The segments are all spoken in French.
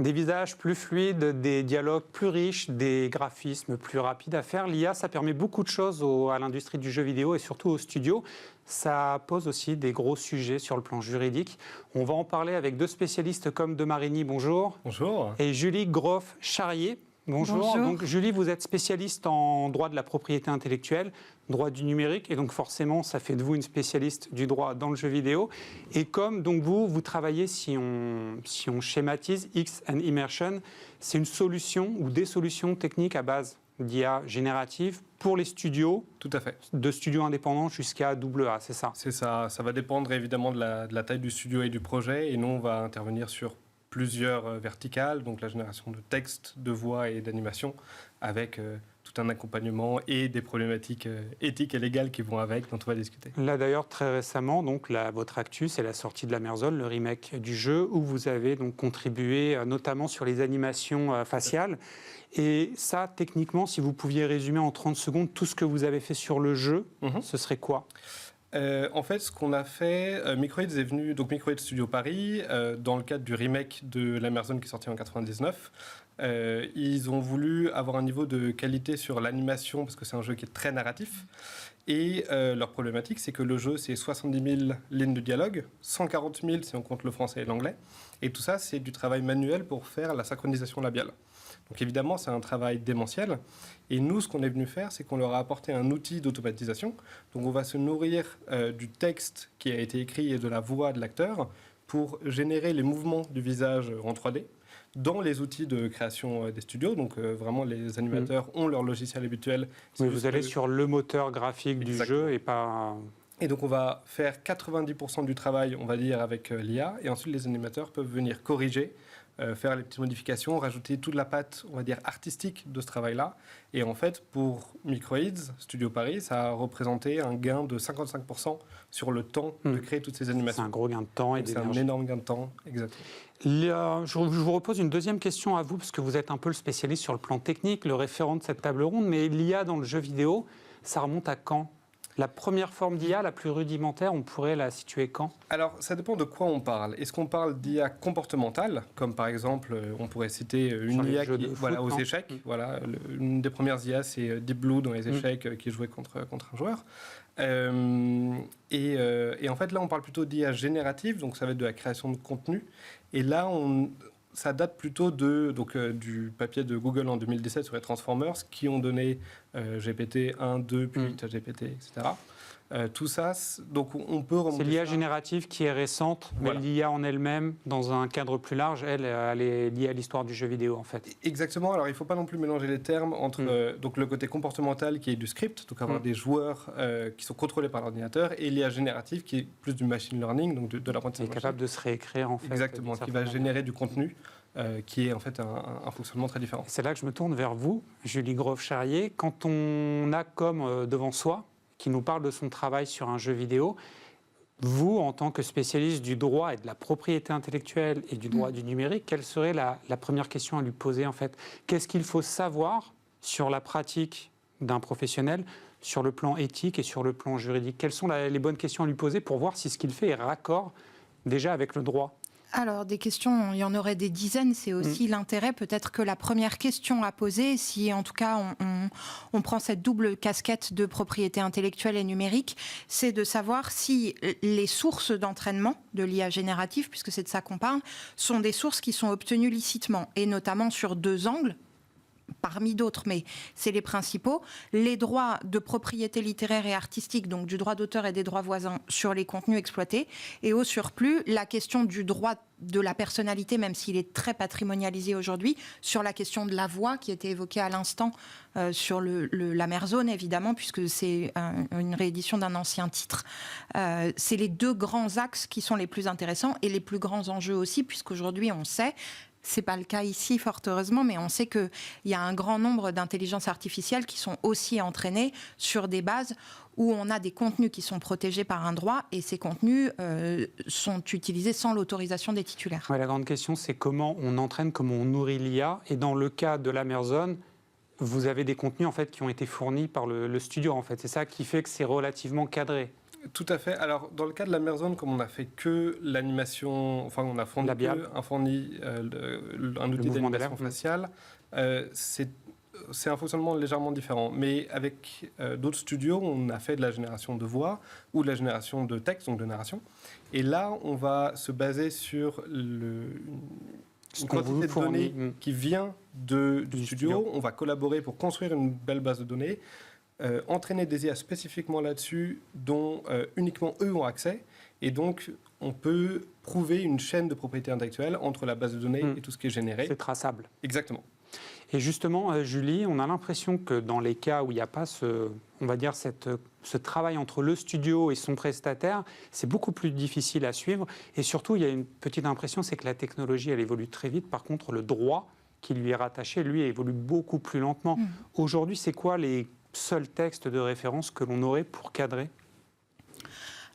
Des visages plus fluides, des dialogues plus riches, des graphismes plus rapides à faire. L'IA, ça permet beaucoup de choses à l'industrie du jeu vidéo et surtout aux studios. Ça pose aussi des gros sujets sur le plan juridique. On va en parler avec deux spécialistes comme de Marigny, bonjour. Bonjour. Et Julie Groff-Charrier. Bonjour. Bonjour. Donc, Julie, vous êtes spécialiste en droit de la propriété intellectuelle, droit du numérique, et donc forcément, ça fait de vous une spécialiste du droit dans le jeu vidéo. Et comme donc vous travaillez, si on schématise, X and Immersion, c'est une solution ou des solutions techniques à base d'IA générative pour les studios. Tout à fait. De studios indépendants jusqu'à AA, c'est ça? C'est ça. Ça va dépendre évidemment de la taille du studio et du projet. Et nous, on va intervenir sur plusieurs verticales, donc la génération de texte, de voix et d'animation, avec tout un accompagnement et des problématiques éthiques et légales qui vont avec, dont on va discuter. Là d'ailleurs, très récemment, donc, votre actu, c'est la sortie de la Lamerzone, le remake du jeu, où vous avez donc contribué notamment sur les animations faciales. Et ça, techniquement, si vous pouviez résumer en 30 secondes tout ce que vous avez fait sur le jeu, ce serait quoi ? En fait, ce qu'on a fait, Microids est venu, donc Microids Studio Paris, dans le cadre du remake de la Lamerzone qui est sorti en 99. Ils ont voulu avoir un niveau de qualité sur l'animation parce que c'est un jeu qui est très narratif. Et leur problématique, c'est que le jeu, c'est 70 000 lignes de dialogue, 140 000 si on compte le français et l'anglais. Et tout ça, c'est du travail manuel pour faire la synchronisation labiale. Donc évidemment, c'est un travail démentiel. Et nous, ce qu'on est venu faire, c'est qu'on leur a apporté un outil d'automatisation. Donc on va se nourrir du texte qui a été écrit et de la voix de l'acteur pour générer les mouvements du visage en 3D dans les outils de création des studios. Donc vraiment, les animateurs ont leur logiciel habituel. Oui, vous allez sur le moteur graphique du jeu et pas... Et donc on va faire 90% du travail, on va dire, avec l'IA. Et ensuite, les animateurs peuvent venir corriger, faire les petites modifications, rajouter toute la patte, on va dire, artistique de ce travail-là. Et en fait, pour Microids, Studio Paris, ça a représenté un gain de 55% sur le temps de créer toutes ces animations. C'est un gros gain de temps et d'énergie. C'est un énorme gain de temps, exactement. Je vous repose une deuxième question à vous, parce que vous êtes un peu le spécialiste sur le plan technique, le référent de cette table ronde, mais l'IA dans le jeu vidéo, ça remonte à quand ? La première forme d'IA, la plus rudimentaire, on pourrait la situer quand ? Alors, ça dépend de quoi on parle. Est-ce qu'on parle d'IA comportementale, comme par exemple, on pourrait citer une IA qui, voilà, aux échecs. Voilà, une des premières IA, c'est Deep Blue dans les échecs, qui est joué contre un joueur. Et en fait, là, on parle plutôt d'IA générative, donc ça va être de la création de contenu. Et là, ça date plutôt du papier de Google en 2017 sur les Transformers qui ont donné GPT 1, 2, puis GPT, etc. Tout ça, donc on peut remonter. C'est l'IA générative qui est récente, voilà. Mais l'IA en elle-même, dans un cadre plus large, elle est liée à l'histoire du jeu vidéo, en fait. Exactement. Alors, il ne faut pas non plus mélanger les termes entre donc le côté comportemental qui est du script, donc avoir des joueurs qui sont contrôlés par l'ordinateur, et l'IA générative qui est plus du machine learning, donc de l'apprentissage. Qui est capable de se réécrire, en fait. Exactement, qui va générer du contenu. Qui est en fait un fonctionnement très différent. C'est là que je me tourne vers vous, Julie Groff-Charrier. Quand on a comme devant soi, qui nous parle de son travail sur un jeu vidéo, vous, en tant que spécialiste du droit et de la propriété intellectuelle et du droit du numérique, quelle serait la première question à lui poser, en fait ? Qu'est-ce qu'il faut savoir sur la pratique d'un professionnel, sur le plan éthique et sur le plan juridique ? Quelles sont les bonnes questions à lui poser pour voir si ce qu'il fait est raccord déjà avec le droit ? Alors, des questions, il y en aurait des dizaines. C'est aussi l'intérêt, peut-être que la première question à poser, si en tout cas on prend cette double casquette de propriété intellectuelle et numérique, c'est de savoir si les sources d'entraînement de l'IA générative, puisque c'est de ça qu'on parle, sont des sources qui sont obtenues licitement, et notamment sur deux angles. Parmi d'autres, mais c'est les principaux, les droits de propriété littéraire et artistique, donc du droit d'auteur et des droits voisins sur les contenus exploités, et au surplus, la question du droit de la personnalité, même s'il est très patrimonialisé aujourd'hui, sur la question de la voix qui était évoquée à l'instant sur la Lamerzone, évidemment, puisque c'est une réédition d'un ancien titre. C'est les deux grands axes qui sont les plus intéressants et les plus grands enjeux aussi, puisqu'aujourd'hui, on sait... C'est pas le cas ici, fort heureusement, mais on sait qu'il y a un grand nombre d'intelligences artificielles qui sont aussi entraînées sur des bases où on a des contenus qui sont protégés par un droit et ces contenus sont utilisés sans l'autorisation des titulaires. Ouais, la grande question, c'est comment on entraîne, comment on nourrit l'IA. Et dans le cas de la Lamerzone, vous avez des contenus en fait, qui ont été fournis par le studio. En fait. C'est ça qui fait que c'est relativement cadré. Tout à fait. Alors, dans le cas de la Merzone, comme on n'a fait que l'animation, enfin, on a fourni un outil d'animation faciale, c'est un fonctionnement légèrement différent. Mais avec d'autres studios, on a fait de la génération de voix ou de la génération de texte, donc de narration. Et là, on va se baser sur une quantité de données qui vient du studio. On va collaborer pour construire une belle base de données, entraîner des IA spécifiquement là-dessus, dont uniquement eux ont accès. Et donc, on peut prouver une chaîne de propriété intellectuelle entre la base de données et tout ce qui est généré. C'est traçable. Exactement. Et justement, Julie, on a l'impression que dans les cas où il n'y a pas ce travail entre le studio et son prestataire, c'est beaucoup plus difficile à suivre. Et surtout, il y a une petite impression, c'est que la technologie, elle évolue très vite. Par contre, le droit qui lui est rattaché, lui, évolue beaucoup plus lentement. Aujourd'hui, c'est quoi les seuls textes de référence que l'on aurait pour cadrer ?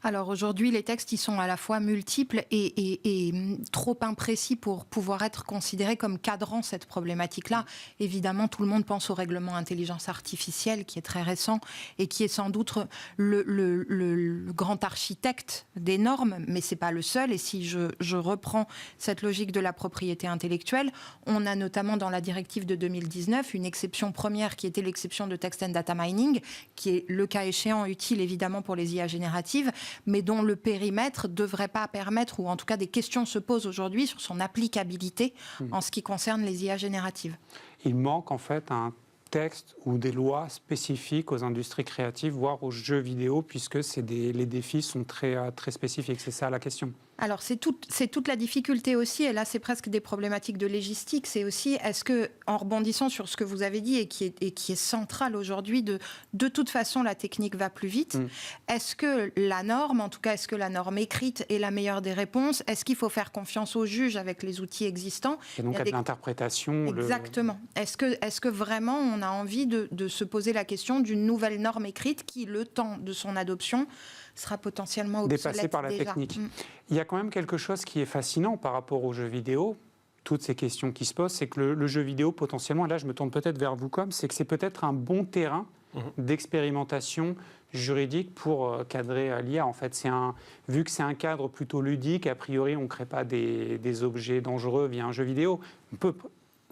Alors aujourd'hui, les textes, ils sont à la fois multiples et trop imprécis pour pouvoir être considérés comme cadrant cette problématique-là. Évidemment, tout le monde pense au règlement intelligence artificielle qui est très récent et qui est sans doute le grand architecte des normes, mais ce n'est pas le seul. Et si je reprends cette logique de la propriété intellectuelle, on a notamment dans la directive de 2019 une exception première qui était l'exception de text and data mining, qui est le cas échéant utile évidemment pour les IA génératives, mais dont le périmètre ne devrait pas permettre, ou en tout cas des questions se posent aujourd'hui sur son applicabilité en ce qui concerne les IA génératives. Il manque en fait un texte ou des lois spécifiques aux industries créatives, voire aux jeux vidéo, puisque les défis sont très spécifiques. C'est ça la question. Alors, c'est toute la difficulté aussi, et là, c'est presque des problématiques de légistique. C'est aussi, est-ce que, en rebondissant sur ce que vous avez dit et qui est central aujourd'hui, de toute façon, la technique va plus vite. Est-ce que la norme, en tout cas, est-ce que la norme écrite est la meilleure des réponses ? Est-ce qu'il faut faire confiance aux juges avec les outils existants ? Et donc, à l'interprétation. Exactement. Est-ce que vraiment, on a envie de se poser la question d'une nouvelle norme écrite qui, le temps de son adoption, sera potentiellement obsolète dépassé par la technique. Il y a quand même quelque chose qui est fascinant par rapport aux jeux vidéo, toutes ces questions qui se posent, c'est que le jeu vidéo, potentiellement, et là je me tourne peut-être vers vous c'est que c'est peut-être un bon terrain d'expérimentation juridique pour cadrer l'IA. En fait, vu que c'est un cadre plutôt ludique, a priori on ne crée pas des objets dangereux via un jeu vidéo. On peut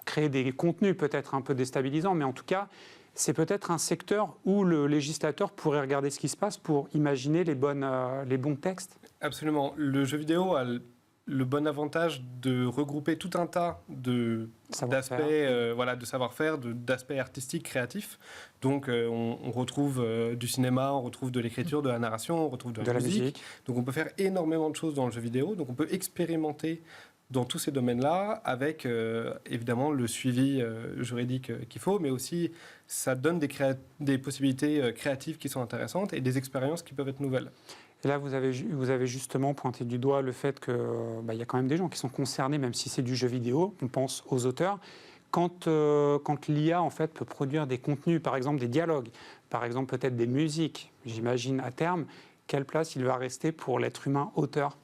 créer des contenus peut-être un peu déstabilisants, mais en tout cas, c'est peut-être un secteur où le législateur pourrait regarder ce qui se passe pour imaginer les bons textes. Absolument. Le jeu vidéo a le bon avantage de regrouper tout un tas d'aspects de savoir-faire, d'aspects artistiques, créatifs. Donc, on retrouve du cinéma, on retrouve de l'écriture, de la narration, on retrouve de la musique. Donc, on peut faire énormément de choses dans le jeu vidéo. Donc, on peut expérimenter dans tous ces domaines-là, avec évidemment le suivi juridique qu'il faut, mais aussi ça donne des possibilités créatives qui sont intéressantes et des expériences qui peuvent être nouvelles. Et là, vous avez justement pointé du doigt le fait qu'il y a quand même des gens qui sont concernés, même si c'est du jeu vidéo, on pense aux auteurs. Quand l'IA en fait, peut produire des contenus, par exemple des dialogues, par exemple peut-être des musiques, j'imagine à terme, quelle place il va rester pour l'être humain auteur ?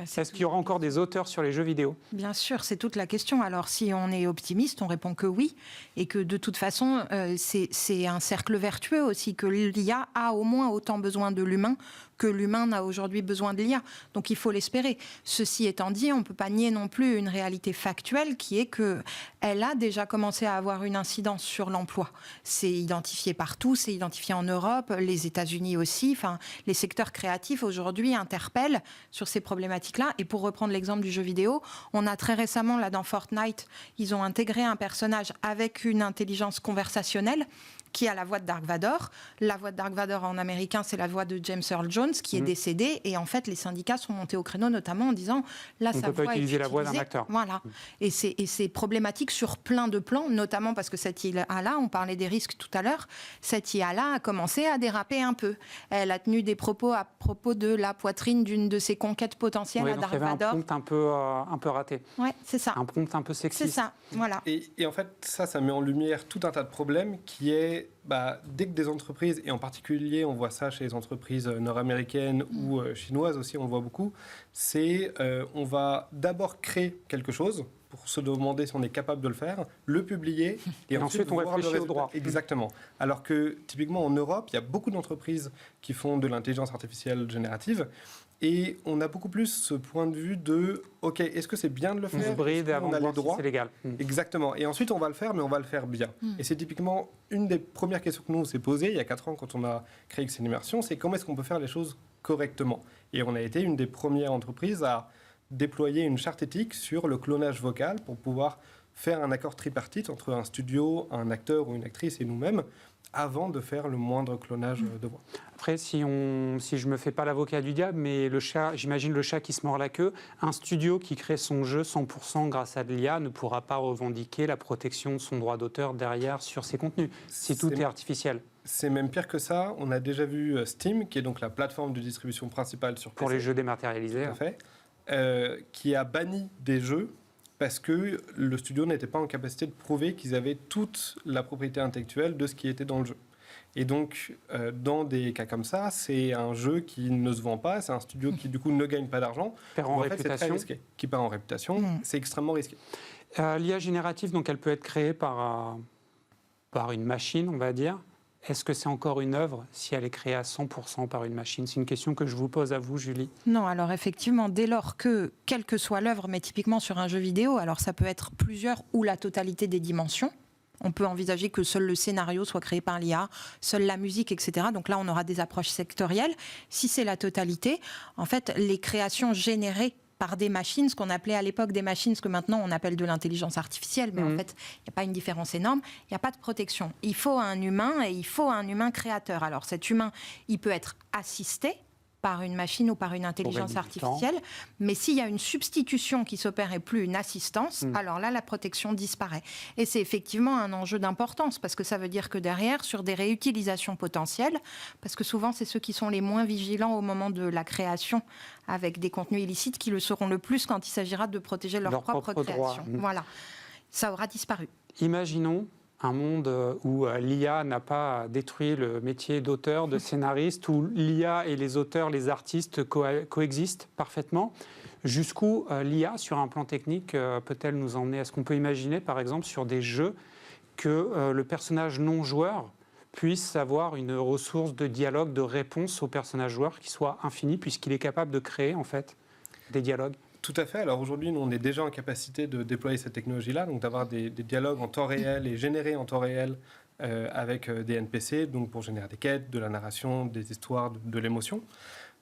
Est-ce qu'il y aura encore des auteurs sur les jeux vidéo ? Bien sûr, c'est toute la question. Alors, si on est optimiste, on répond que oui, et que de toute façon, c'est un cercle vertueux aussi, que l'IA a au moins autant besoin de l'humain que l'humain n'a aujourd'hui besoin de l'IA. Donc, il faut l'espérer. Ceci étant dit, on ne peut pas nier non plus une réalité factuelle qui est qu'elle a déjà commencé à avoir une incidence sur l'emploi. C'est identifié partout, c'est identifié en Europe, les États-Unis aussi. Enfin, les secteurs créatifs aujourd'hui interpellent sur ces problématiques-là. Et pour reprendre l'exemple du jeu vidéo, on a très récemment, là, dans Fortnite, ils ont intégré un personnage avec une intelligence conversationnelle qui a la voix de Dark Vador. La voix de Dark Vador en américain, c'est la voix de James Earl Jones, qui est décédé. Et en fait, les syndicats sont montés au créneau, notamment en disant là, sa voix est utilisée. On ne peut pas utiliser la voix d'un acteur. Voilà. Et c'est problématique sur plein de plans, notamment parce que cette IA-là, on parlait des risques tout à l'heure, cette IA-là a commencé à déraper un peu. Elle a tenu des propos à propos de la poitrine d'une de ses conquêtes potentielles à Dark Vador. Il y avait un prompt un peu raté. Oui, c'est ça. Un prompt un peu sexiste. C'est ça, voilà. Et en fait, ça met en lumière tout un tas de problèmes qui est c'est, dès que des entreprises, et en particulier on voit ça chez les entreprises nord-américaines ou chinoises aussi, on le voit beaucoup, c'est on va d'abord créer quelque chose pour se demander si on est capable de le faire, le publier, et ensuite on voir réfléchit au droit. Exactement. Alors que typiquement en Europe, il y a beaucoup d'entreprises qui font de l'intelligence artificielle générative, et on a beaucoup plus ce point de vue de OK, est-ce que c'est bien de le faire? On se bride avant de voir si c'est légal. Exactement. Et ensuite, on va le faire, mais on va le faire bien. Et c'est typiquement une des premières questions que nous on s'est posées il y a 4 ans quand on a créé Xen Immersion, c'est comment est-ce qu'on peut faire les choses correctement? Et on a été une des premières entreprises à déployer une charte éthique sur le clonage vocal pour pouvoir faire un accord tripartite entre un studio, un acteur ou une actrice et nous-mêmes, avant de faire le moindre clonage de voix. Après, si je me fais pas l'avocat du diable, mais le chat, j'imagine le chat qui se mord la queue, un studio qui crée son jeu 100% grâce à de l'IA ne pourra pas revendiquer la protection de son droit d'auteur derrière sur ses contenus, si tout est artificiel. C'est même pire que ça. On a déjà vu Steam, qui est donc la plateforme de distribution principale sur PC. Pour les jeux dématérialisés. Tout à fait. Qui a banni des jeux parce que le studio n'était pas en capacité de prouver qu'ils avaient toute la propriété intellectuelle de ce qui était dans le jeu. Et donc, dans des cas comme ça, c'est un jeu qui ne se vend pas, c'est un studio qui, du coup, ne gagne pas d'argent. Perd en réputation. C'est très risqué. Qui perd en réputation, c'est extrêmement risqué. L'IA générative, donc, elle peut être créée par une machine, on va dire. Est-ce que c'est encore une œuvre si elle est créée à 100% par une machine? C'est une question que je vous pose à vous, Julie. Non, alors effectivement, dès lors que, quelle que soit l'œuvre, mais typiquement sur un jeu vidéo, alors ça peut être plusieurs ou la totalité des dimensions. On peut envisager que seul le scénario soit créé par l'IA, seule la musique, etc. Donc là, on aura des approches sectorielles. Si c'est la totalité, en fait, les créations générées par des machines, ce qu'on appelait à l'époque des machines, ce que maintenant on appelle de l'intelligence artificielle, mais en fait, il n'y a pas une différence énorme, il n'y a pas de protection. Il faut un humain et il faut un humain créateur. Alors cet humain, il peut être assisté par une machine ou par une intelligence artificielle, mais s'il y a une substitution qui s'opère et plus une assistance, alors là, la protection disparaît. Et c'est effectivement un enjeu d'importance, parce que ça veut dire que derrière, sur des réutilisations potentielles, parce que souvent, c'est ceux qui sont les moins vigilants au moment de la création avec des contenus illicites qui le seront le plus quand il s'agira de protéger leur propre création. Voilà, ça aura disparu. Imaginons un monde où l'IA n'a pas détruit le métier d'auteur, de scénariste, où l'IA et les auteurs, les artistes coexistent parfaitement. Jusqu'où l'IA, sur un plan technique, peut-elle nous emmener? Est-ce qu'on peut imaginer, par exemple, sur des jeux, que le personnage non-joueur puisse avoir une ressource de dialogue, de réponse au personnage joueur qui soit infinie, puisqu'il est capable de créer, en fait, des dialogues? Tout à fait. Alors aujourd'hui, nous, on est déjà en capacité de déployer cette technologie-là, donc d'avoir des dialogues en temps réel et générés en temps réel avec des NPC, donc pour générer des quêtes, de la narration, des histoires, de l'émotion.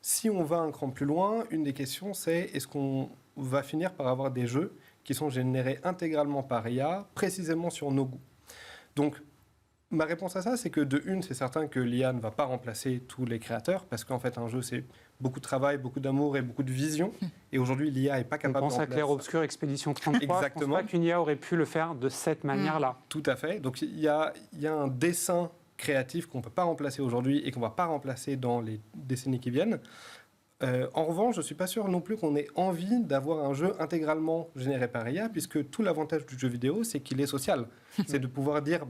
Si on va un cran plus loin, une des questions, c'est est-ce qu'on va finir par avoir des jeux qui sont générés intégralement par IA, précisément sur nos goûts? Donc, ma réponse à ça, c'est que de une, c'est certain que l'IA ne va pas remplacer tous les créateurs, parce qu'en fait, un jeu, c'est beaucoup de travail, beaucoup d'amour et beaucoup de vision. Et aujourd'hui, l'IA n'est pas capable de remplacer. On pense à Clair Obscur, Expédition 33. Exactement. Je ne pense pas qu'une IA aurait pu le faire de cette manière-là. Tout à fait. Donc, il y a un dessin créatif qu'on ne peut pas remplacer aujourd'hui et qu'on ne va pas remplacer dans les décennies qui viennent. En revanche, je ne suis pas sûr non plus qu'on ait envie d'avoir un jeu intégralement généré par IA, puisque tout l'avantage du jeu vidéo, c'est qu'il est social. C'est de pouvoir dire,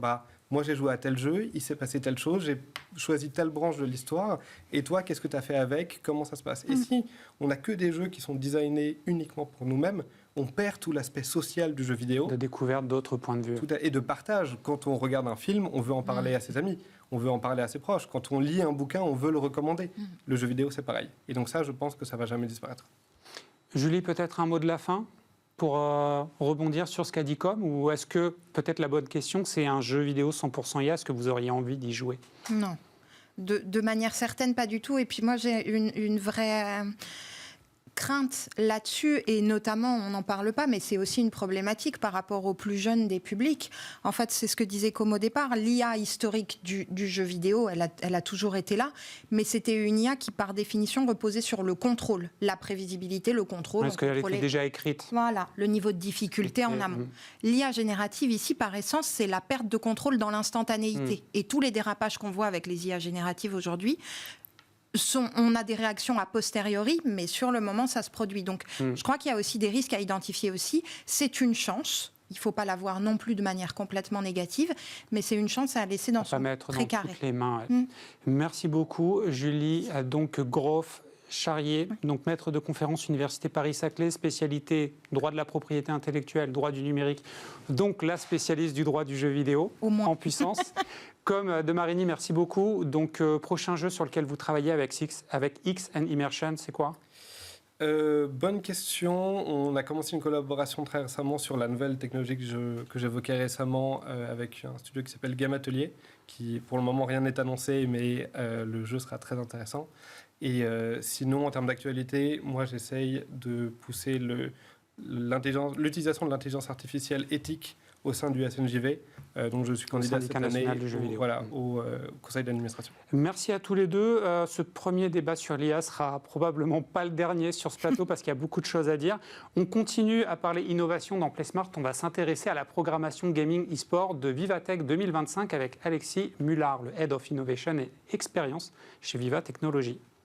moi j'ai joué à tel jeu, il s'est passé telle chose, j'ai choisi telle branche de l'histoire, et toi, qu'est-ce que tu as fait avec, comment ça se passe? Et si on n'a que des jeux qui sont designés uniquement pour nous-mêmes, on perd tout l'aspect social du jeu vidéo. De découverte d'autres points de vue. Et de partage. Quand on regarde un film, on veut en parler à ses amis, on veut en parler à ses proches. Quand on lit un bouquin, on veut le recommander. Le jeu vidéo, c'est pareil. Et donc ça, je pense que ça ne va jamais disparaître. Julie, peut-être un mot de la fin pour rebondir sur ce qu'a dit Com, ou est-ce que, peut-être la bonne question, c'est un jeu vidéo 100% IA, est-ce que vous auriez envie d'y jouer? Non. De manière certaine, pas du tout. Et puis moi, j'ai une vraie crainte là-dessus, et notamment, on n'en parle pas, mais c'est aussi une problématique par rapport aux plus jeunes des publics. En fait, c'est ce que disait Com au départ, l'IA historique du jeu vidéo, elle a toujours été là, mais c'était une IA qui, par définition, reposait sur le contrôle, la prévisibilité, le contrôle. Parce qu'elle était déjà écrite. Voilà, le niveau de difficulté en amont. L'IA générative, ici, par essence, c'est la perte de contrôle dans l'instantanéité. Et tous les dérapages qu'on voit avec les IA génératives aujourd'hui, on a des réactions a posteriori, mais sur le moment, ça se produit. Donc, je crois qu'il y a aussi des risques à identifier aussi. C'est une chance il ne faut pas la voir non plus de manière complètement négative, mais c'est une chance à laisser dans son précaré. Toutes les mains. Ouais. Merci beaucoup, Julie. Donc, Groff-Charrier, donc maître de conférence Université Paris-Saclay, spécialité droit de la propriété intellectuelle, droit du numérique, donc la spécialiste du droit du jeu vidéo en puissance. Comme de Marigny, merci beaucoup. Donc, prochain jeu sur lequel vous travaillez avec X and Immersion, c'est quoi ? Bonne question. On a commencé une collaboration très récemment sur la nouvelle technologie que j'évoquais récemment avec un studio qui s'appelle Game Atelier, qui pour le moment rien n'est annoncé, mais le jeu sera très intéressant. Et sinon, en termes d'actualité, moi j'essaye de pousser l'utilisation de l'intelligence artificielle éthique au sein du SNJV. Donc je suis candidat cette année au conseil d'administration. Merci à tous les deux. Ce premier débat sur l'IA sera probablement pas le dernier sur ce plateau parce qu'il y a beaucoup de choses à dire. On continue à parler innovation dans PlaySmart. On va s'intéresser à la programmation gaming e-sport de Vivatech 2025 avec Alexis Mullard, le Head of Innovation et Experience chez Viva Technologies.